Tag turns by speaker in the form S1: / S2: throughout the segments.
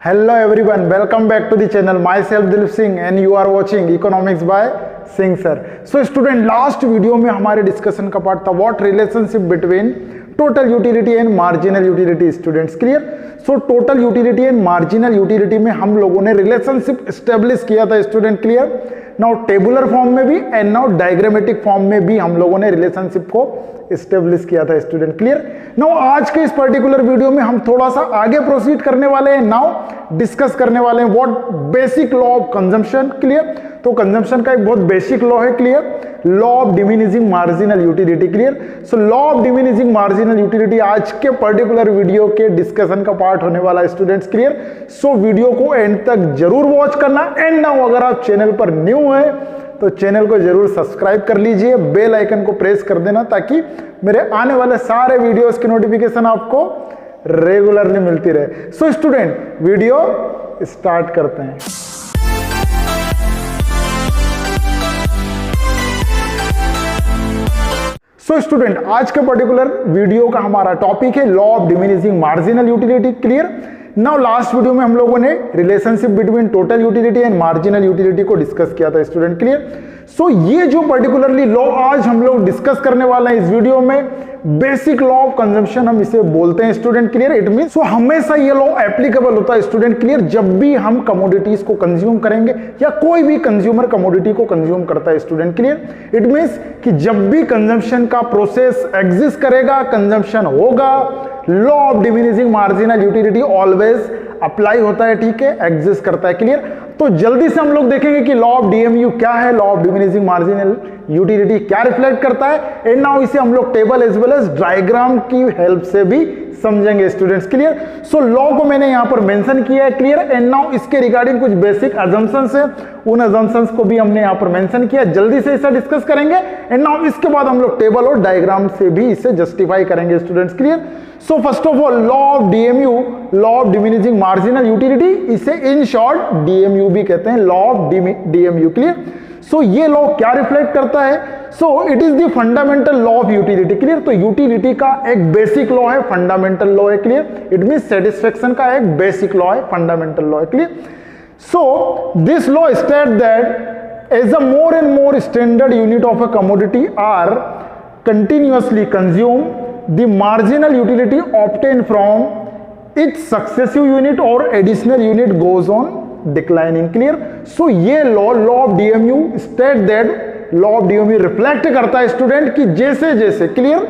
S1: Hello everyone, welcome back to the channel. Myself Dilip Singh and you are watching Economics by Singh sir. So student, last video में हमारे discussion का part था what relationship between total utility and marginal utility. Students clear? So total utility and marginal utility में हम लोगों ने relationship establish किया था. Student clear? Now tabular form में भी एंड नाउ डायग्रामेटिक फॉर्म में भी हम लोगों ने रिलेशनशिप को एस्टेब्लिश किया था. Student clear? नाउ आज के इस पर्टिकुलर वीडियो में हम थोड़ा सा आगे प्रोसीड करने वाले हैं. नाउ डिस्कस करने वाले हैं what basic law of consumption. Clear? तो कंजम्पशन का एक बहुत बेसिक लॉ है. Clear? Law of diminishing marginal utility. Clear? So law of diminishing marginal utility आज के पर्टिकुलर वीडियो के डिस्कशन का पार्ट होने वाला है. Students clear? सो वीडियो को एंड तक जरूर वॉच करना. एंड नाउ अगर आप चैनल पर न्यू है तो चैनल को जरूर सब्सक्राइब कर लीजिए, बेल आइकन को प्रेस कर देना ताकि मेरे आने वाले सारे वीडियोस की नोटिफिकेशन आपको रेगुलरली मिलती रहे. सो स्टूडेंट, वीडियो स्टार्ट करते हैं. सो स्टूडेंट, आज के पर्टिकुलर वीडियो का हमारा टॉपिक है law of diminishing marginal utility. Clear? Now last video में हम लोगों ने relationship between total utility and marginal utility को डिस्कस किया था. Student clear? सो ये जो पर्टिकुलरली लॉ आज हम लोग डिस्कस करने वाले हैं इस वीडियो में, बेसिक लॉ ऑफ कंजम्पशन हम इसे बोलते हैं. Student clear? It mean so हमेशा ये लॉ एप्लीकेबल होता है. Student clear? जब भी हम कमोडिटीज को कंज्यूम करेंगे या कोई भी कंज्यूमर कमोडिटी को कंज्यूम करता है. Student clear? इट मीन्स कि जब भी कंजम्पशन का प्रोसेस एग्जिस्ट करेगा, कंजम्पशन होगा, law of diminishing marginal utility always apply होता है. ठीक है? एग्जिस्ट करता है. क्लियर? तो जल्दी से हम लोग देखेंगे कि लॉ ऑफ डीएमयू क्या है, law of diminishing marginal utility क्या रिफ्लेक्ट करता है. एंड नाउ इसे हम लोग table as well as diagram की हेल्प से भी समझेंगे. Students clear? सो लॉ को मैंने यहां पर मेंशन किया है. क्लियर? एंड नाउ इसके रिगार्डिंग कुछ बेसिक अजम्पशंस है, उन अजम्पशंस को भी हमने यहां पर मेंशन किया. जल्दी से इसे डिस्कस करेंगे. एंड नाउ इसके बाद हम लोग टेबल और डायग्राम से भी इसे जस्टिफाई करेंगे. Students clear? So first of all, law of DMU, law of diminishing marginal utility, इसे इन शॉर्ट डीएमयू भी कहते हैं, law of DMU. Clear? So ये लॉ क्या रिफ्लेक्ट करता है? So it is the fundamental law of utility. Clear? तो utility का एक बेसिक लॉ है, फंडामेंटल लॉ है. क्लियर? इट मीन सेटिस्फेक्शन का एक बेसिक लॉ है, फंडामेंटल लॉ है. Clear? So this law state that as a more and more standard unit of a commodity are continuously consume, the marginal utility obtained from its successive unit or additional unit goes on declining. Clear? So ये law of DMU state that law of DMU reflect करता है student कि जैसे जैसे, clear,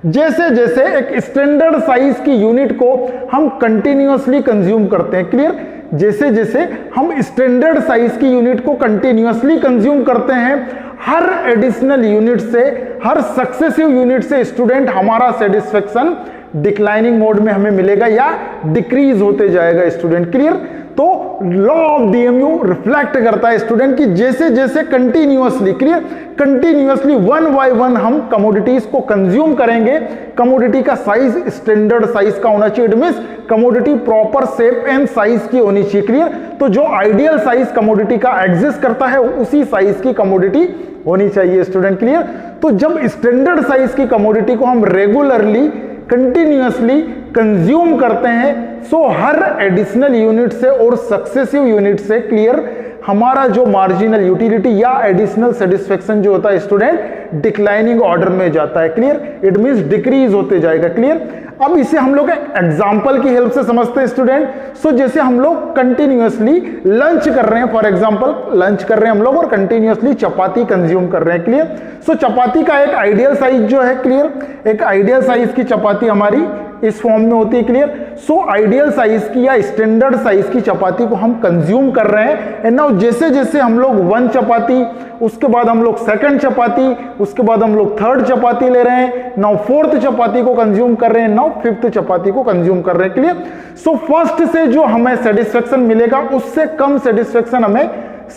S1: जैसे जैसे एक standard size की यूनिट को हम कंटिन्यूअसली कंज्यूम करते हैं. क्लियर? जैसे जैसे हम स्टैंडर्ड साइज की यूनिट को कंटिन्यूअसली कंज्यूम करते हैं, हर एडिशनल यूनिट से, हर सक्सेसिव यूनिट से स्टूडेंट हमारा सेटिस्फेक्शन डिक्लाइनिंग मोड में हमें मिलेगा या डिक्रीज होते जाएगा. Student clear? तो लॉ ऑफ डीएमयू रिफ्लेक्ट करता है स्टूडेंट कि जैसे जैसे continuously, clear, continuously one by one हम कमोडिटीज को कंज्यूम करेंगे, कमोडिटी का साइज स्टैंडर्ड साइज का होना चाहिए. It means commodity proper shape and size की होनी चाहिए. क्लियर? तो जो आइडियल साइज कमोडिटी का एग्जिस्ट करता है उसी साइज की कमोडिटी होनी चाहिए. Student clear? तो जब स्टैंडर्ड साइज की कमोडिटी को हम रेगुलरली कंटिन्यूअसली कंज्यूम करते हैं, सो हर एडिशनल यूनिट से और सक्सेसिव यूनिट से, क्लियर, हमारा जो मार्जिनल यूटिलिटी या एडिशनल सेटिस्फेक्शन जो होता है स्टूडेंट डिक्लाइनिंग ऑर्डर में जाता है. क्लियर? इट मींस डिक्रीज होते जाएगा. क्लियर? अब इसे हम लोग एग्जांपल की हेल्प से समझते हैं स्टूडेंट. सो जैसे हम लोग कंटिन्यूअसली लंच कर रहे हैं, फॉर एग्जांपल लंच कर रहे हैं हम लोग और कंटिन्यूअसली चपाती कंज्यूम कर रहे हैं. क्लियर? सो चपाती का एक आइडियल साइज जो है, क्लियर, एक आइडियल साइज की चपाती हमारी इस फॉर्म में होती है. क्लियर? सो आइडियल साइज की या स्टैंडर्ड साइज की चपाती को हम कंज्यूम कर रहे हैं. एंड नाउ जैसे जैसे हम लोग वन चपाती, उसके बाद हम लोग सेकंड चपाती, उसके बाद हम लोग थर्ड चपाती ले रहे हैं, नाउ फोर्थ चपाती को कंज्यूम कर रहे हैं, नाउ फिफ्थ चपाती को कंज्यूम कर रहे हैं. क्लियर? सो फर्स्ट से जो हमें सेटिस्फेक्शन मिलेगा उससे कम सेटिस्फेक्शन हमें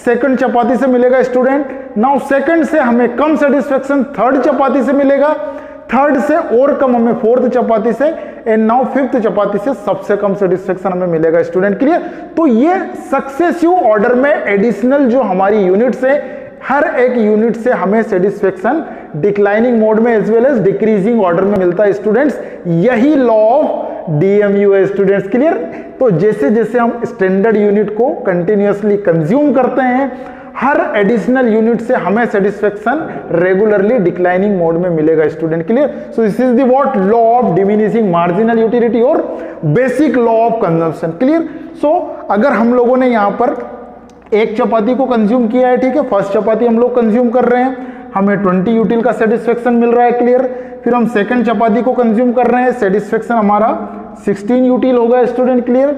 S1: सेकंड चपाती से मिलेगा. स्टूडेंट, नाउ सेकंड से हमें कम सेटिस्फेक्शन थर्ड चपाती से मिलेगा, थर्ड से और कम हमें फोर्थ चपाती से, एंड नाउ फिफ्थ चपाती से सबसे कम सेटिस्फेक्शन हमें मिलेगा. Student clear? तो ये सक्सेसिव ऑर्डर में एडिशनल जो हमारी यूनिट्स है, हर एक यूनिट से हमें सेटिस्फेक्शन डिक्लाइनिंग मोड में as well as decreasing order में मिलता है. स्टूडेंट्स, यही लॉ ऑफ डीएमयू है स्टूडेंट्स, क्लियर। तो जैसे जैसे हम स्टैंडर्ड यूनिट को कंटिन्यूअसली कंज्यूम करते हैं, हर एडिशनल यूनिट से हमें सेटिस्फेक्शन रेगुलरली डिक्लाइनिंग मोड में मिलेगा student, clear. So this is the what law of diminishing marginal utility और basic law of consumption, clear. So अगर हम लोगों ने यहां पर एक चपाती को कंज्यूम किया है, ठीक है, फर्स्ट चपाती हम लोग कंज्यूम कर रहे हैं, हमें 20 यूटिल का सेटिस्फेक्शन मिल रहा है, क्लियर। फिर हम सेकंड चपाती को कंज्यूम कर रहे हैं, सेटिस्फेक्शन हमारा 16 यूटिल होगा स्टूडेंट, क्लियर।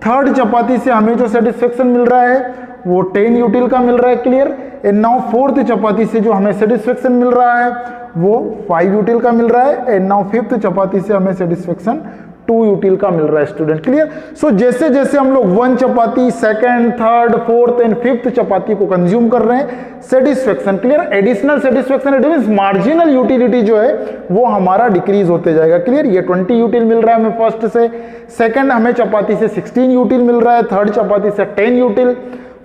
S1: थर्ड चपाती से हमें जो सेटिस्फेक्शन मिल रहा है वो 10 यूटिल का मिल रहा है, क्लियर। एंड नाउ फोर्थ चपाती से जो हमें सेटिस्फेक्शन मिल रहा है वो 5 यूटिल का मिल रहा है। एंड नाउ फिफ्थ चपाती से हमें सेटिस्फेक्शन 2 यूटिल का मिल रहा है स्टूडेंट, क्लियर। सो जैसे जैसे हम लोग 1 chapati, second, third, fourth and fifth chapati को कंज्यूम कर रहे हैं, satisfaction, clear, additional satisfaction, it means marginal utility जो है वो हमारा डिक्रीज होते जाएगा, क्लियर। ये 20 यूटिल मिल रहा है हमें फर्स्ट से, सेकंड हमें चपाती से 16 यूटिल मिल रहा है, थर्ड चपाती से 10 यूटिल,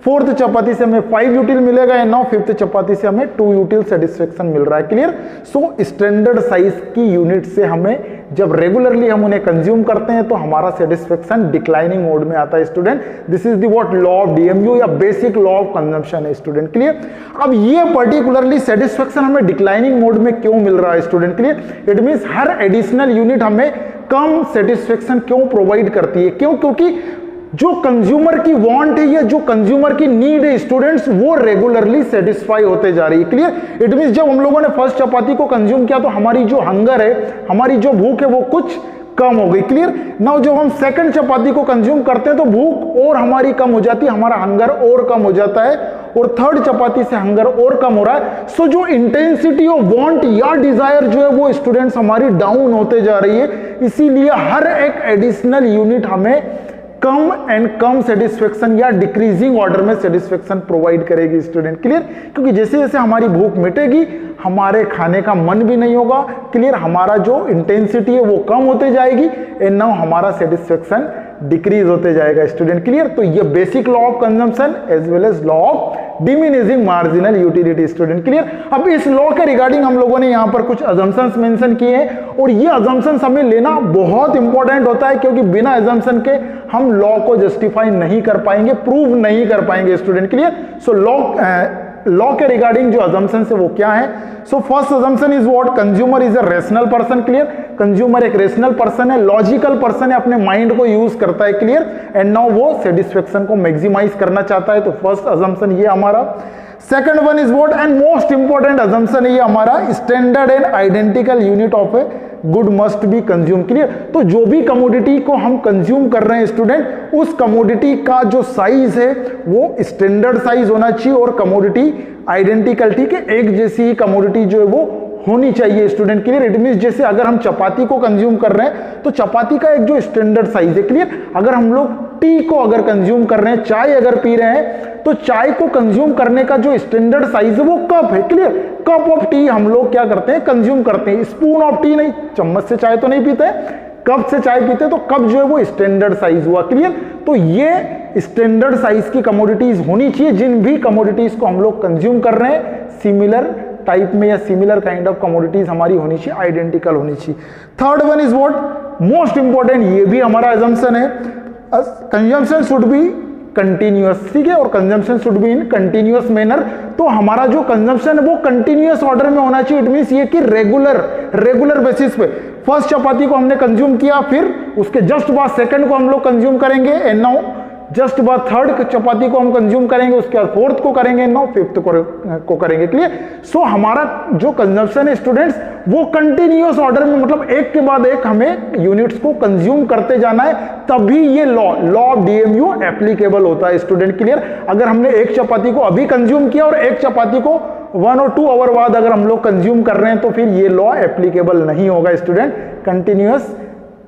S1: फोर्थ चपाती से हमें 5 यूटिल मिलेगा, एंड नाउ फिफ्थ चपाती से हमें 2 यूटिल सेटिस्फेक्शन मिल रहा है, क्लियर। सो स्टैंडर्ड साइज की यूनिट से हमें जब रेगुलरली हम उन्हें कंज्यूम करते हैं तो हमारा सेटिस्फेक्शन डिक्लाइनिंग मोड में आता है student. This is the what law of DMU या बेसिक लॉ ऑफ कंजम्पशन है स्टूडेंट, क्लियर। अब ये पर्टिकुलरली सेटिस्फेक्शन हमें डिक्लाइनिंग मोड में क्यों मिल रहा है student, clear. It means her additional unit हमें कम सेटिस्फेक्शन क्यों प्रोवाइड करती है, क्यों? क्योंकि जो कंज्यूमर की वांट है या जो कंज्यूमर की नीड है स्टूडेंट्स, वो रेगुलरली सेटिस्फाई होते जा रही है, क्लियर। इट मींस जब हम लोगों ने फर्स्ट चपाती को कंज्यूम किया तो हमारी जो हंगर है, हमारी जो भूख है वो कुछ कम हो गई, क्लियर। नाउ जब हम सेकंड चपाती को कंज्यूम करते हैं तो भूख और हमारी कम हो जाती है, हमारा हंगर और कम हो जाता है, और थर्ड चपाती से हंगर और कम हो रहा है। सो जो इंटेंसिटी ऑफ वांट या डिजायर जो है वो स्टूडेंट्स हमारी डाउन होते जा रही है। इसीलिए हर एक एडिशनल यूनिट हमें कम एंड कम सेटिस्फेक्शन या डिक्रीजिंग ऑर्डर में सेटिस्फेक्शन प्रोवाइड करेगी स्टूडेंट, क्लियर। क्योंकि जैसे जैसे हमारी भूख मिटेगी हमारे खाने का मन भी नहीं होगा, क्लियर, हमारा जो इंटेंसिटी है वो कम होते जाएगी, एंड नाउ हमारा सेटिस्फेक्शन डिक्रीज होते जाएगा स्टूडेंट, क्लियर। तो ये basic law of consumption as well as law of diminishing marginal utility student, clear. अब इस लॉ के रिगार्डिंग हम लोगों ने यहां पर कुछ अजम्पशंस मेंशन किए हैं, और ये अजम्पशंस हमें लेना बहुत इंपॉर्टेंट होता है, क्योंकि बिना अजम्पशन के हम लॉ को जस्टिफाई नहीं कर पाएंगे, प्रूव नहीं कर पाएंगे स्टूडेंट, क्लियर। सो लॉ के रिगार्डिंग जो अजम्पशन है वो क्या है? So first assumption is what? Consumer is a rational person, clear. Consumer एक रेशनल पर्सन है, लॉजिकल पर्सन है, अपने माइंड को यूज करता है, क्लियर। एंड नाउ वो सेटिस्फेक्शन को मैक्सिमाइज करना चाहता है, तो फर्स्ट अजम्पशन ये हमारा। Second one is what? And most important assumption है ये हमारा, standard and identical unit of a good must be consume, clear. तो जो भी कमोडिटी को हम कंज्यूम कर रहे हैं स्टूडेंट, उस कमोडिटी का जो साइज है वो स्टैंडर्ड साइज होना चाहिए, और कमोडिटी आइडेंटिकल, ठीक है, एक जैसी ही कमोडिटी जो है वो होनी चाहिए स्टूडेंट, क्लियर। इट मींस जैसे अगर हम चपाती को कंज्यूम कर रहे हैं तो चपाती का एक जो स्टैंडर्ड साइज है, क्लियर। अगर हम लोग टी को अगर कंज्यूम कर रहे हैं, चाय अगर पी रहे हैं, तो चाय को कंज्यूम करने का जो स्टैंडर्ड साइज है वो कप है, क्लियर। कप ऑफ टी हम लोग क्या करते हैं? कंज्यूम करते हैं। स्पून ऑफ टी नहीं, चम्मच से चाय तो नहीं पीते, कप से चाय पीते, तो कप जो है वो स्टैंडर्ड साइज हुआ, क्लियर। तो ये स्टैंडर्ड साइज की कमोडिटीज होनी चाहिए जिन भी कमोडिटीज को हम लोग कंज्यूम कर रहे हैं, सिमिलर टाइप में या सिमिलर काइंड ऑफ कमोडिटीज हमारी होनी चाहिए, आइडेंटिकल होनी चाहिए। Third one is what? Most important, ये भी हमारा अजम्पशन है, कंजम्पशन शुड बी कंटिन्यूअस, ठीक है, और consumption should be in continuous manner. तो हमारा जो कंजम्पशन है वो कंटिन्यूअस ऑर्डर में होना चाहिए। इट मींस ये कि रेगुलर बेसिस पे फर्स्ट चपाती को हमने कंज्यूम किया, फिर उसके जस्ट बाद सेकंड को हम लोग कंज्यूम करेंगे, एंड नाउ जस्ट बाद थर्ड चपाती को हम कंज्यूम करेंगे, उसके बाद फोर्थ को करेंगे, नाउ फिफ्थ को करेंगे, क्लियर। सो हमारा जो कंजम्पशन है स्टूडेंट्स वो कंटिन्यूअस ऑर्डर में, मतलब एक के बाद एक हमें यूनिट्स को कंज्यूम करते जाना है, तभी ये लॉ ऑफ डीएमयू एप्लीकेबल होता है स्टूडेंट, क्लियर। अगर हमने एक चपाती को अभी कंज्यूम किया और एक चपाती को 1 और 2 आवर बाद अगर हम लोग कंज्यूम कर रहे हैं तो फिर ये लॉ एप्लीकेबल नहीं होगा स्टूडेंट। कंटिन्यूअस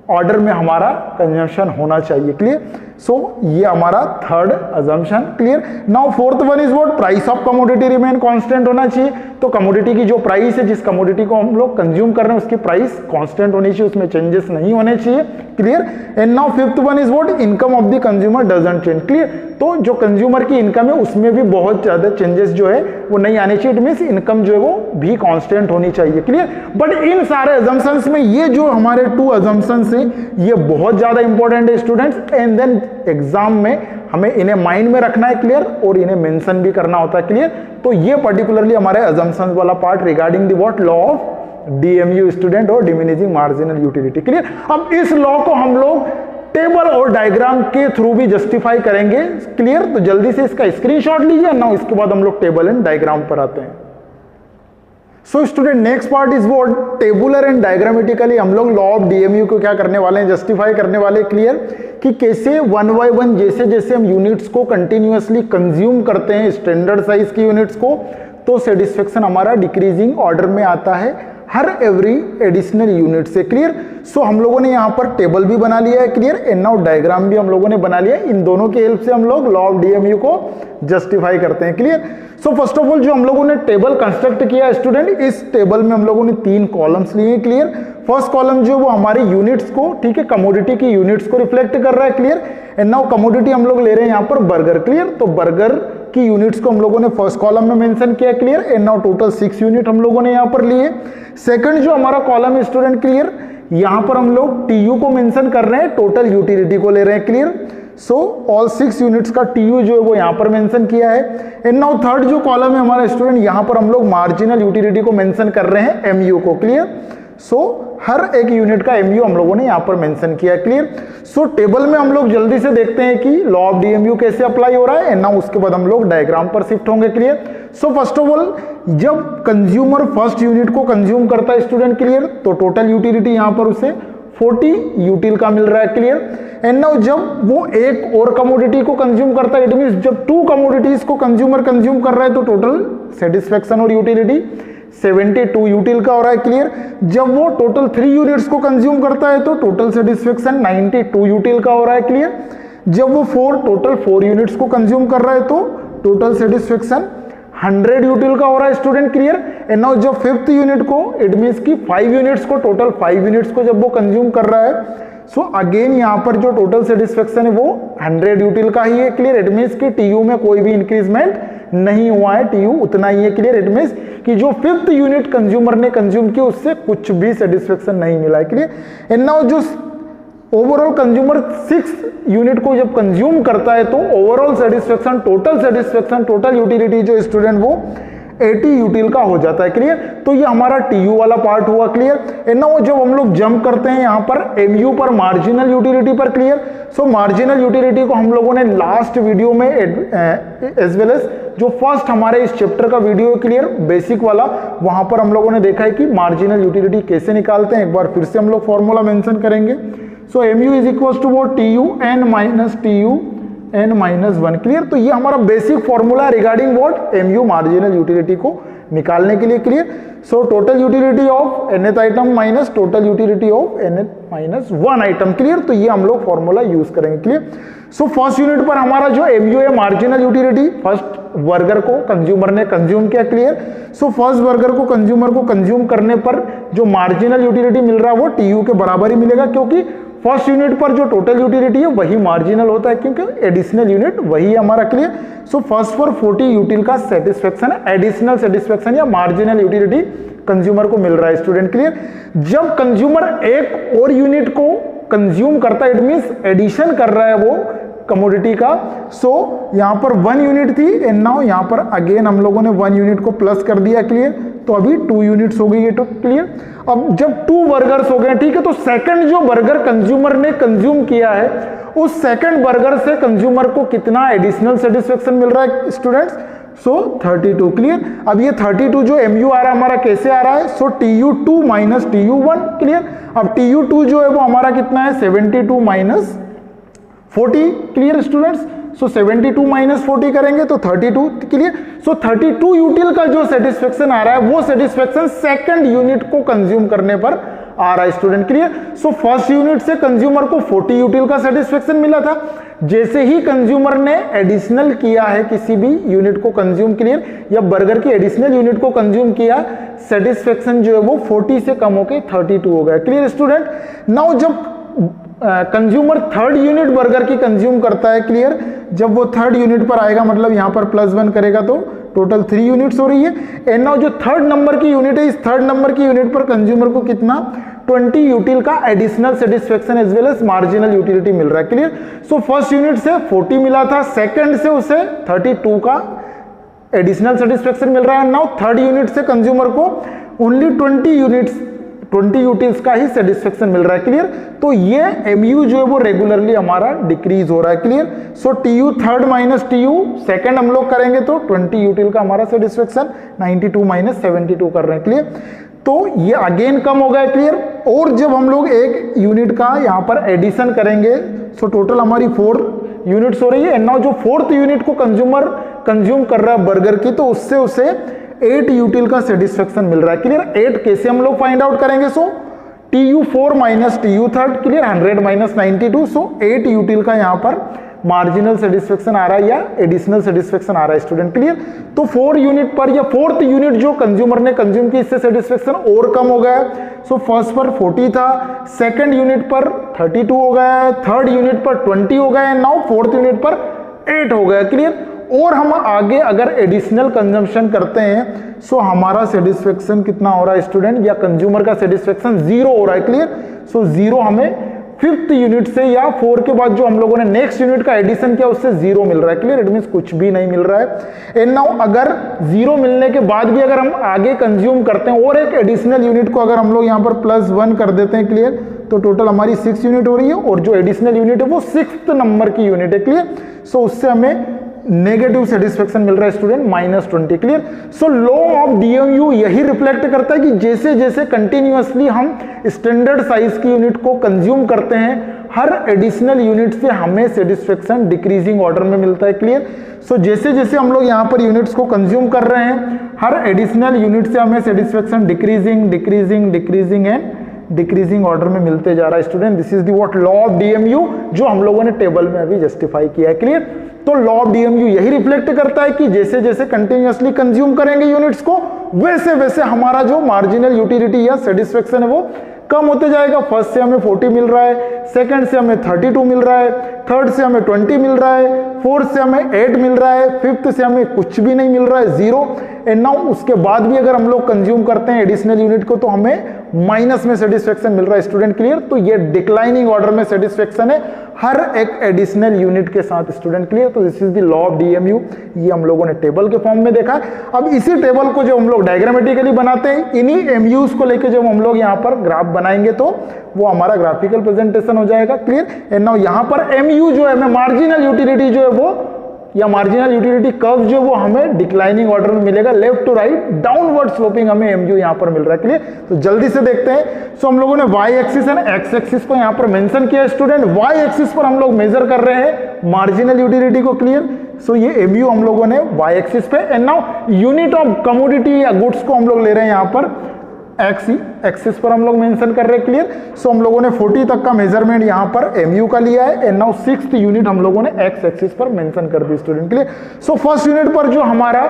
S1: ऑर्डर में हमारा कंजम्पशन होना चाहिए, क्लियर। सो ये हमारा third assumption, clear. Now fourth one is what? Price of commodity remain constant होना चाहिए। तो कमोडिटी की जो प्राइस है, जिस कमोडिटी को हम लोग कंज्यूम कर रहे हैं, उसकी प्राइस कांस्टेंट होनी चाहिए, उसमें चेंजेस नहीं होने चाहिए, clear. And now fifth one is what, income of the consumer doesn't change, clear. तो जो कंज्यूमर की इनकम है उसमें भी बहुत ज्यादा चेंजेस जो है वो नहीं आने चाहिए, इट मींस इनकम जो है वो भी कांस्टेंट होनी चाहिए, क्लियर। बट इन सारे अजम्पशंस में ये जो हमारे 2 अजम्पशंस हैं ये बहुत ज्यादा इंपॉर्टेंट है स्टूडेंट्स, एंड देन एग्जाम में हमें इन्हें माइंड में रखना है, क्लियर, और इन्हें मेंशन भी करना होता है, क्लियर। तो ये पर्टिकुलरली हमारे अजम्पशंस वाला part regarding the what, law of DMU student और डिमिनिशिंग मार्जिनल यूटिलिटी, क्लियर। अब इस लॉ को हम लोग टेबल और डायग्राम के थ्रू भी जस्टिफाई करेंगे, क्लियर। तो जल्दी से इसका स्क्रीनशॉट लीजिए ना, इसके बाद हम लोग टेबल एंड डायग्राम पर आते हैं। So student next part is what, tabular and diagrammatically हम लोग लॉ ऑफ डीएमयू को क्या करने वाले हैं, जस्टिफाई करने वाले, क्लियर, कि कैसे वन बाय वन जैसे जैसे हम यूनिट्स को कंटिन्यूअसली कंज्यूम करते हैं स्टैंडर्ड साइज की यूनिट्स को, तो सेटिस्फेक्शन हमारा डिक्रीजिंग ऑर्डर में आता है हर एवरी एडिशनल यूनिट से, क्लियर। सो हम लोगों ने यहाँ पर टेबल भी बना लिया है, क्लियर, एंड नाउ डायग्राम भी हम लोगों ने बना लिया है। इन दोनों की हेल्प से हम लोग लॉ ऑफ डीएमयू को जस्टिफाई करते हैं, clear. So first of all जो हम लोगों ने टेबल कंस्ट्रक्ट किया स्टूडेंट, इस टेबल में हम लोगों ने 3 कॉलम्स लिए हैं, क्लियर। फर्स्ट कॉलम जो वो हमारी यूनिट्स को, ठीक है, कमोडिटी की यूनिट्स को रिफ्लेक्ट कर रहा है, क्लियर। एंड नाउ कमोडिटी हम लोग ले रहे हैं यहाँ पर बर्गर, क्लियर। तो बर्गर की यूनिट्स को हम लोगों ने फर्स्ट कॉलम में मेंशन किया, clear. And now total 6 unit हम लोगों ने यहाँ पर लिए। सेकंड जो हमारा कॉलम है स्टूडेंट, क्लियर, यहाँ पर हम लोग टीयू को मेंशन कर रहे हैं, टोटल यूटिलिटी को ले रहे हैं, क्लियर। सो ऑल 6 यूनिट्स का टीयू जो है वो यहाँ पर मेंशन किया है। एंड नाउ थर्ड जो कॉलम है हमारा स्टूडेंट, यहाँ पर हम लोग मार्जिनल यूटिलिटी को मेंशन कर रहे हैं, एमयू को, क्लियर। सो हर एक यूनिट का एमयू हम लोगों ने यहाँ पर मेंशन किया, क्लियर। सो टेबल में हम लोग जल्दी से देखते हैं कि लॉ ऑफ डीएमयू कैसे अप्लाई हो रहा है, एंड नाउ उसके बाद हम लोग डायग्राम पर शिफ्ट होंगे, clear. So first of all जब कंज्यूमर फर्स्ट यूनिट को कंज्यूम करता है स्टूडेंट, क्लियर, तो टोटल यूटिलिटी यहाँ पर उसे 40 यूटिल का मिल रहा है, क्लियर। एंड नाउ जब वो एक और कमोडिटी को कंज्यूम करता है, इट मींस जब 2 कमोडिटीज को कंज्यूमर कंज्यूम कर रहा है, तो टोटल सेटिस्फेक्शन और यूटिलिटी 72 यूटिल का हो रहा है, क्लियर। जब वो टोटल 3 यूनिट्स को कंज्यूम करता है तो टोटल सेटिस्फेक्शन 92 यूटिल का हो रहा है, क्लियर। जब वो टोटल 4 यूनिट्स को कंज्यूम कर रहा है तो टोटल सेटिस्फेक्शन 100 यूटिल का हो रहा है स्टूडेंट, क्लियर। एंड नाउ जब 5th यूनिट को, इट मींस की 5 यूनिट्स को, टोटल 5 यूनिट्स को जब वो कंज्यूम कर रहा है, सो अगेन यहाँ पर जो टोटल सेटिस्फेक्शन है वो 100 यूटिल का ही है, क्लियर। इट मींस की टीयू में कोई भी इंक्रीजमेंट नहीं हुआ है, टीयू उतना ही है, क्लियर। इट मींस कि जो 5th यूनिट कंज्यूमर ने कंज्यूम किया उससे कुछ भी सेटिस्फेक्शन नहीं मिला है, क्लियर। एंड नाउ जो ओवरऑल कंज्यूमर 6th यूनिट को जब कंज्यूम करता है तो ओवरऑल सेटिस्फेक्शन, टोटल यूटिलिटी जो स्टूडेंट वो 80 यूटिल का हो जाता है, क्लियर। तो ये हमारा टीयू वाला पार्ट हुआ, क्लियर। एंड नाउ जब हम लोग जंप करते हैं यहाँ पर एमयू पर, मार्जिनल यूटिलिटी पर, क्लियर। सो मार्जिनल यूटिलिटी को हम लोगों ने लास्ट वीडियो में एज वेल एज जो फर्स्ट हमारे इस चैप्टर का वीडियो, क्लियर, बेसिक वाला, वहां पर हम लोगों ने देखा है कि मार्जिनल यूटिलिटी कैसे निकालते हैं। एक बार फिर से हम लोग फॉर्मूला मेंशन करेंगे। So MU is equal to वो TU N minus TU n minus 1, clear. तो ये हमारा basic formula regarding what, MU marginal utility को निकालने के लिए, clear. So total utility of nth item minus total utility of nth minus 1 item, clear. तो ये हम लोग फॉर्मूला यूज करेंगे, क्लियर। सो फर्स्ट यूनिट पर हमारा जो एमयू है मार्जिनल यूटिलिटी, फर्स्ट बर्गर को कंज्यूमर ने कंज्यूम किया, क्लियर। सो फर्स्ट बर्गर को कंज्यूमर को कंज्यूम करने पर जो मार्जिनल यूटिलिटी मिल रहा है वो टीयू के बराबर ही मिलेगा, क्योंकि फर्स्ट यूनिट पर जो टोटल यूटिलिटी है वही मार्जिनल होता है, क्योंकि एडिशनल यूनिट वही है हमारा, क्लियर। सो फर्स्ट पर 40 यूटिल का सेटिस्फेक्शन, एडिशनल सेटिस्फेक्शन या मार्जिनल यूटिलिटी कंज्यूमर को मिल रहा है स्टूडेंट, क्लियर। जब कंज्यूमर एक और यूनिट को कंज्यूम करता है, इट मींस एडिशन कर रहा है वो कमोडिटी का। सो यहां पर 1 यूनिट थी एंड नाउ यहां पर अगेन हम लोगों ने 1 यूनिट को प्लस कर दिया, क्लियर। तो अभी 2 यूनिट्स हो गई है, तो क्लियर। अब जब 2 बर्गर्स हो गए, ठीक है, तो सेकंड जो बर्गर कंज्यूमर ने कंज्यूम किया है उस सेकंड बर्गर से कंज्यूमर को कितना एडिशनल सेटिस्फेक्शन मिल रहा है स्टूडेंट्स? सो 32, क्लियर। अब ये 32 जो एमयू आ रहा है हमारा कैसे आ रहा है? सो TU2 माइनस TU1, क्लियर। अब TU2 जो है वो हमारा कितना है? 72 माइनस 40, क्लियर स्टूडेंट्स। सो 72 माइनस 40 करेंगे तो 32, क्लियर। सो 32 यूटिल का जो सेटिस्फेक्शन आ रहा है वो सेटिस्फेक्शन सेकंड यूनिट को कंज्यूम करने पर आ रहा है student, clear. So first unit से कंज्यूमर को 40 यूटिल का सेटिस्फेक्शन मिला था। जैसे ही कंज्यूमर ने एडिशनल किया है किसी भी यूनिट को कंज्यूम, क्लियर, या बर्गर की एडिशनल यूनिट को कंज्यूम किया, सेटिस्फेक्शन जो है वो 40 से कम होकर 32 हो गया, क्लियर स्टूडेंट। नाउ जब कंज्यूमर थर्ड यूनिट बर्गर की कंज्यूम करता है, क्लियर। जब वो थर्ड यूनिट पर आएगा मतलब यहाँ पर +1 करेगा तो टोटल 3 यूनिट्स हो रही है। एंड नाउ जो थर्ड नंबर की यूनिट है, इस थर्ड नंबर की यूनिट पर कंज्यूमर को कितना 20 यूटिल का additional satisfaction as well as marginal utility मिल रहा है, क्लियर। सो फर्स्ट यूनिट से 40 मिला था, सेकंड से उसे 32 का एडिशनल सेटिस्फेक्शन मिल रहा है। नाउ थर्ड यूनिट से कंज्यूमर को ओनली 20 यूटिल्स का ही सेटिस्फेक्शन मिल रहा है, क्लियर। तो ये MU जो है वो रेगुलरली हमारा डिक्रीज हो रहा है, क्लियर। सो TU third minus TU second हम लोग करेंगे तो 20 यूटिल का हमारा सेटिस्फेक्शन 92 माइनस 72 कर रहे हैं, क्लियर। तो ये अगेन कम हो गया, क्लियर। और जब हम लोग एक यूनिट का यहाँ पर एडिशन करेंगे सो टोटल हमारी 4 यूनिट्स हो रही है। एंड नाउ जो फोर्थ यूनिट को कंज्यूमर कंज्यूम कर रहा है बर्गर की, तो उससे उसे 8 यूटिल का सेटिस्फेक्शन मिल रहा है, क्लियर। 8 कैसे हम लोग फाइंड आउट करेंगे? सो TU4 minus TU third, clear, 100 minus 92, सो 8 यूटिल का यहाँ पर मार्जिनल सेटिस्फेक्शन आ रहा है या एडिशनल सेटिस्फेक्शन आ रहा है, स्टूडेंट, क्लियर। तो 4 यूनिट पर या फोर्थ यूनिट जो कंज्यूमर ने कंज्यूम की, इससे सेटिस्फेक्शन और कम हो गया है। सो फर्स्ट पर 40 था, सेकंड यूनिट पर 32 हो गया है, थर्ड यूनिट पर 20 हो गया है, नाउ फोर्थ यूनिट पर 8 हो गया, क्लियर। और हम आगे अगर एडिशनल कंजम्पशन करते हैं सो हमारा सेटिस्फेक्शन कितना हो रहा है, स्टूडेंट, या कंज्यूमर का सेटिस्फेक्शन 0 हो रहा है, क्लियर। सो 0 हमें फिफ्थ यूनिट से या 4 के बाद जो हम लोगों ने नेक्स्ट यूनिट का एडिशन किया उससे 0 मिल रहा है, क्लियर। इट मींस कुछ भी नहीं मिल रहा है। एंड नाउ अगर 0 मिलने के बाद भी अगर हम आगे कंज्यूम करते हैं और एक एडिशनल यूनिट को अगर हम लोग यहाँ पर +1 कर देते हैं, क्लियर, तो टोटल हमारी 6 यूनिट हो रही है। और जो एडिशनल यूनिट है वो 6th नंबर की यूनिट है, क्लियर। सो उससे हमें नेगेटिव सेटिस्फेक्शन मिल रहा है, student, -20, clear. So law of DMU यही रिफ्लेक्ट करता है कि जैसे जैसे कंटिन्यूअसली हम स्टैंडर्ड साइज की यूनिट को कंज्यूम करते हैं, हर एडिशनल यूनिट से हमें सेटिस्फेक्शन डिक्रीजिंग ऑर्डर में मिलता है, क्लियर। सो जैसे जैसे हम लोग यहाँ पर यूनिट्स को कंज्यूम कर रहे हैं, हर एडिशनल यूनिट से हमें satisfaction decreasing and decreasing order में मिलते जा रहा है, student. This is the what law of DMU, जो हम लोगों ने टेबल में अभी जस्टिफाई किया है, क्लियर। तो लॉ ऑफ DMU यही रिफ्लेक्ट करता है कि जैसे जैसे कंटिन्यूअसली कंज्यूम करेंगे यूनिट्स को, वैसे वैसे हमारा जो मार्जिनल यूटिलिटी या सेटिस्फेक्शन है वो कम होते जाएगा। फर्स्ट से हमें 40 मिल रहा है, सेकंड से हमें 32 मिल रहा है, थर्ड से हमें 20 मिल रहा है, फोर्थ से हमें 8 मिल रहा है, फिफ्थ से हमें कुछ भी नहीं मिल रहा है, 0। एंड नाउ उसके बाद भी अगर हम लोग कंज्यूम करते हैं एडिशनल यूनिट को तो हमें माइनस में सेटिस्फेक्शन मिल रहा है, स्टूडेंट, क्लियर। तो ये डिक्लाइनिंग ऑर्डर में सेटिस्फेक्शन है हर एक एडिशनल यूनिट के साथ, स्टूडेंट, क्लियर। तो this is the law of DMU, ये हम लोगों ने टेबल के फॉर्म में देखा। अब इसी टेबल को जब हम लोग डायग्रामेटिकली बनाते हैं, इन्हीं MUs को लेके जब हम लोग यहाँ पर ग्राफ बनाएंगे तो वो हमारा ग्राफिकल प्रेजेंटेशन हो जाएगा, क्लियर। एंड नाउ यहाँ पर MU जो है हमें मार्जिनल यूटिलिटी जो है वो या मार्जिनल यूटिलिटी कर्व जो वो हमें डिक्लाइनिंग ऑर्डर में मिलेगा, left to right downward sloping हमें MU यहाँ पर मिल रहा है, क्लियर। तो जल्दी से देखते हैं। सो हम लोगों ने y axis and x axis को यहाँ पर मेंशन किया, स्टूडेंट। y एक्सिस पर हम लोग मेजर कर रहे हैं मार्जिनल यूटिलिटी को, क्लियर। सो ये MU हम लोगों ने y एक्सिस पे, and now unit of commodity या गुड्स को हम लोग ले रहे हैं यहाँ पर एक्स एक्सिस पर हम लोग मेंशन कर रहे हैं, क्लियर। सो हम लोगों ने 40 तक का मेजरमेंट यहाँ पर MU का लिया है, एंड नाउ 6th यूनिट हम लोगों ने एक्स एक्सिस पर मेंशन कर दी, student, clear. So first unit पर जो हमारा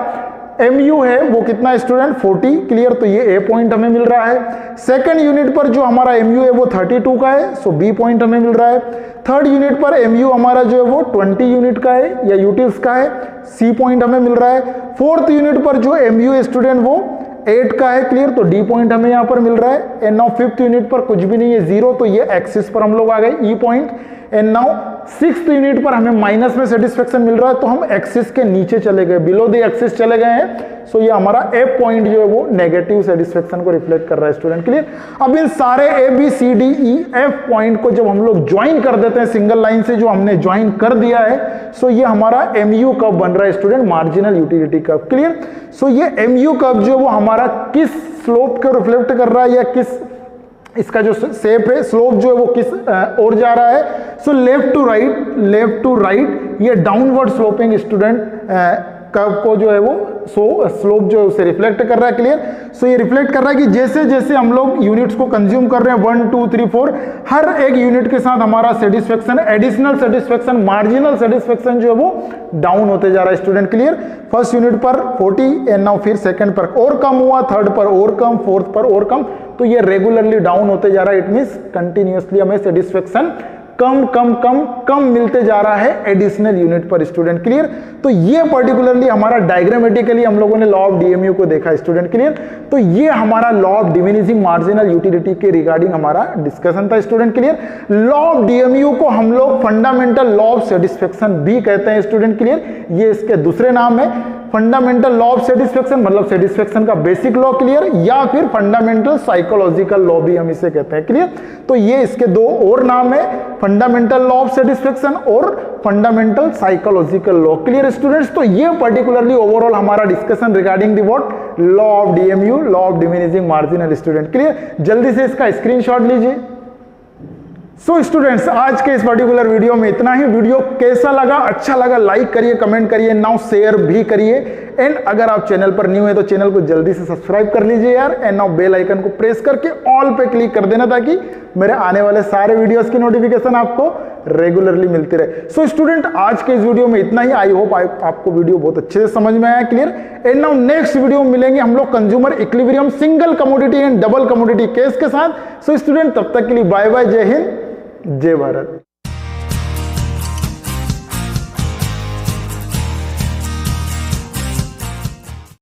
S1: MU है वो कितना, स्टूडेंट, 40, क्लियर। तो ये A पॉइंट हमें मिल रहा है। सेकंड यूनिट पर जो हमारा MU है वो 32 का है, सो B पॉइंट हमें मिल रहा है। थर्ड यूनिट पर MU हमारा जो है वो 20 यूनिट का है या यूटिल्स का है, C पॉइंट हमें मिल रहा है। फोर्थ यूनिट पर जो MU है, स्टूडेंट, वो 8 का है, क्लियर। तो D पॉइंट हमें यहाँ पर मिल रहा है। एंड नाउ फिफ्थ यूनिट पर कुछ भी नहीं है, 0, तो ये एक्सिस पर हम लोग आ गए, E point. And now 6th unit पर हमें माइनस में सेटिस्फेक्शन मिल रहा है, तो हम एक्सिस के नीचे चले गए, बिलो द एक्सिस चले गए हैं। सो ये हमारा F पॉइंट जो है वो नेगेटिव सेटिस्फेक्शन को रिफ्लेक्ट कर रहा है, स्टूडेंट, क्लियर। अब इन सारे ABCDEF पॉइंट को जब हम लोग ज्वाइन कर देते हैं सिंगल लाइन से, जो हमने ज्वाइन कर दिया है, सो ये हमारा MU कर्व बन रहा है, student, marginal utility curve, clear. So ये MU कर्व जो वो हमारा किस स्लोप को रिफ्लेक्ट कर रहा है या किस इसका जो शेप है, स्लोप जो है वो किस ओर जा रहा है। सो लेफ्ट टू राइट ये डाउनवर्ड स्लोपिंग, स्टूडेंट, कर्व को जो है वो स्लोप जो है उसे रिफ्लेक्ट कर रहा है, क्लियर। सो ये रिफ्लेक्ट कर रहा है कि जैसे जैसे हम लोग यूनिट्स को कंज्यूम कर रहे हैं 1 2 3 4, हर एक यूनिट के साथ हमारा satisfaction, additional satisfaction, marginal satisfaction जो है वो डाउन होते जा रहा है, स्टूडेंट, क्लियर। फर्स्ट यूनिट पर 40, एंड नाउ फिर सेकंड पर और कम हुआ, थर्ड पर और कम, फोर्थ पर और कम, तो ये रेगुलरली डाउन होते जा रहा है। इट मींस कंटिन्यूअसली हमें सेटिस्फेक्शन कम कम कम कम मिलते जा रहा है एडिशनल यूनिट पर स्टूडेंट। क्लियर? तो ये पर्टिकुलरली हमारा डायग्रामेटिकली हम लोगों ने लॉ ऑफ डीएमयू को देखा स्टूडेंट। क्लियर? तो ये हमारा law of diminishing marginal utility के रिगार्डिंग हमारा डिस्कशन था student. Clear? Law of DMU को हम लोग फंडामेंटल लॉ ऑफ सेटिस्फेक्शन भी कहते हैं स्टूडेंट। क्लियर? ये इसके दूसरे नाम है फंडामेंटल लॉ ऑफ सेटिस्फेक्शन, मतलब सेटिस्फेक्शन का बेसिक लॉ। क्लियर? या फिर फंडामेंटल साइकोलॉजिकल लॉ भी हम इसे कहते हैं। क्लियर? तो ये इसके दो और नाम है, फंडामेंटल लॉ ऑफ सेटिस्फेक्शन और fundamental psychological law. Clear students? तो ये पर्टिकुलरली ओवरऑल हमारा discussion regarding the what law of DMU, law of diminishing marginal student. Clear? जल्दी से इसका स्क्रीनशॉट लीजिए। सो स्टूडेंट्स, आज के इस पर्टिकुलर वीडियो में इतना ही। वीडियो कैसा लगा? अच्छा लगा लाइक करिए, कमेंट करिए, नाउ शेयर भी करिए। एंड अगर आप चैनल पर न्यू है तो चैनल को जल्दी से सब्सक्राइब कर लीजिए यार। एंड नाउ बेल आइकन को प्रेस करके ऑल पे क्लिक कर देना ताकि मेरे आने वाले सारे वीडियोस की नोटिफिकेशन आपको रेगुलरली मिलती रहे। सो स्टूडेंट, आज के इस वीडियो में इतना ही। आई होप आपको वीडियो बहुत अच्छे से समझ में आया। Clear? And now next video में मिलेंगे हम लोग consumer equilibrium, single commodity and double commodity case के साथ। सो स्टूडेंट, तब तक के लिए बाय बाय, जय हिंद, जय भारत।